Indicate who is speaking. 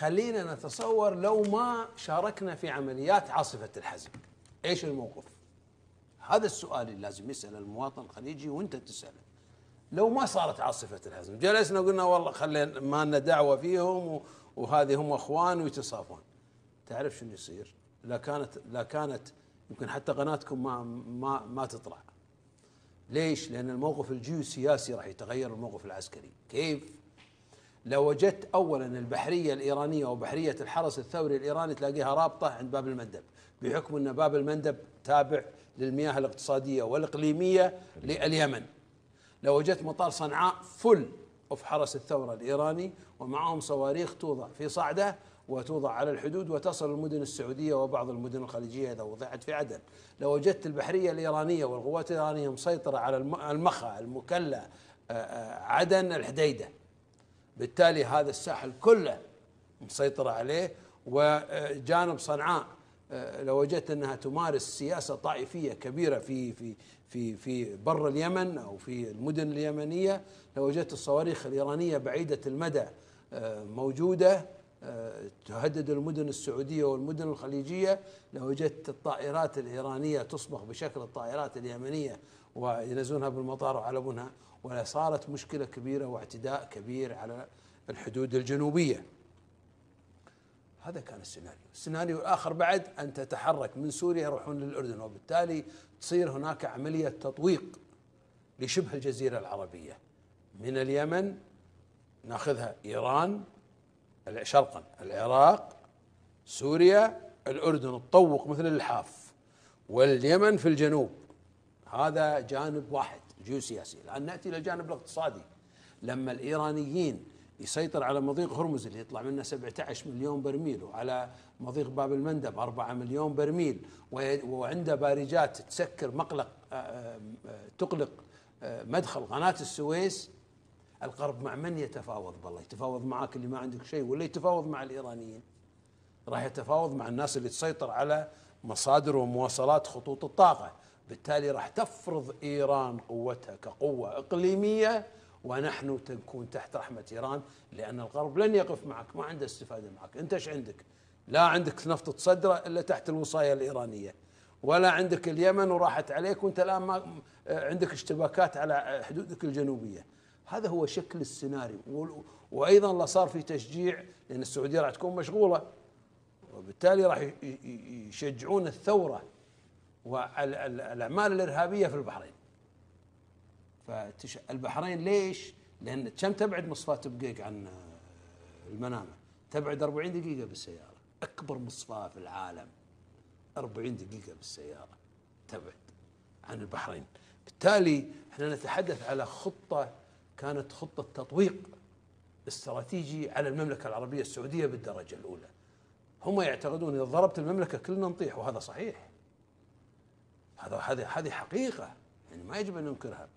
Speaker 1: خلينا نتصور لو ما شاركنا في عمليات عاصفة الحزم، ايش الموقف؟ هذا السؤال اللي لازم يسأل المواطن الخليجي وانت تسأله. لو ما صارت عاصفة الحزم، جلسنا وقلنا والله خلينا ما لنا دعوة فيهم وهذه هم اخوان ويتصافون، تعرف شنو يصير؟ لا كانت يمكن حتى قناتكم ما تطلع. ليش؟ لأن الموقف الجيوسياسي راح يتغير الموقف العسكري. كيف؟ لو وجدت أولا البحرية الإيرانية وبحرية الحرس الثوري الإيراني تلاقيها رابطة عند باب المندب، بحكم أن باب المندب تابع للمياه الاقتصادية والإقليمية لليمن. لو وجدت مطار صنعاء فل أوف حرس الثورة الإيراني ومعهم صواريخ توضع في صعدة وتوضع على الحدود وتصل المدن السعودية وبعض المدن الخليجية إذا وضعت في عدن. لو وجدت البحرية الإيرانية والقوات الإيرانية مسيطرة على المخا، المكلا، عدن، الحديدة، بالتالي هذا الساحل كله مسيطرة عليه. وجانب صنعاء لو وجدت أنها تمارس سياسة طائفية كبيرة في بر اليمن أو في المدن اليمنية، لو وجدت الصواريخ الإيرانية بعيدة المدى موجودة تهدد المدن السعودية والمدن الخليجية، لو وجدت الطائرات الإيرانية تصبغ بشكل الطائرات اليمنية وينزلونها بالمطار وعلمونها، ولا صارت مشكلة كبيرة واعتداء كبير على الحدود الجنوبية. هذا كان السيناريو. السيناريو الآخر بعد أن تتحرك من سوريا يروحون للأردن، وبالتالي تصير هناك عملية تطويق لشبه الجزيرة العربية. من اليمن ناخذها إيران شرقا، العراق، سوريا، الأردن تطوق مثل اللحاف، واليمن في الجنوب. هذا جانب واحد جيوسياسي. الآن نأتي إلى الجانب الاقتصادي. لما الإيرانيين يسيطر على مضيق هرمز اللي يطلع منه 17 مليون برميل، وعلى مضيق باب المندب 4 مليون برميل، وعنده بارجات تسكر تقلق مدخل قناة السويس، الغرب مع من يتفاوض؟ بالله يتفاوض معك اللي ما عندك شيء، ولا يتفاوض مع الإيرانيين؟ راح يتفاوض مع الناس اللي تسيطر على مصادر ومواصلات خطوط الطاقة. بالتالي راح تفرض إيران قوتها كقوة إقليمية، ونحن نكون تحت رحمة إيران، لأن الغرب لن يقف معك، ما عنده استفادة معك. أنت ايش عندك؟ لا عندك نفط تصدره إلا تحت الوصاية الإيرانية، ولا عندك اليمن وراحت عليك، وأنت الآن ما عندك اشتباكات على حدودك الجنوبية. هذا هو شكل السيناريو. وأيضا لا صار في تشجيع، لأن السعودية راح تكون مشغولة، وبالتالي راح يشجعون الثورة والأعمال الإرهابية في البحرين. فالبحرين ليش؟ لأن كم تبعد مصفاة بقيق عن المنامة؟ تبعد 40 دقيقة بالسيارة، أكبر مصفاة في العالم 40 دقيقة بالسيارة تبعد عن البحرين. بالتالي احنا نتحدث على خطة كانت خطة تطويق استراتيجي على المملكة العربية السعودية بالدرجة الأولى. هم يعتقدون إذا ضربت المملكة كلنا نطيح، وهذا صحيح. هذه حقيقة يعني ما يجب أن ننكرها.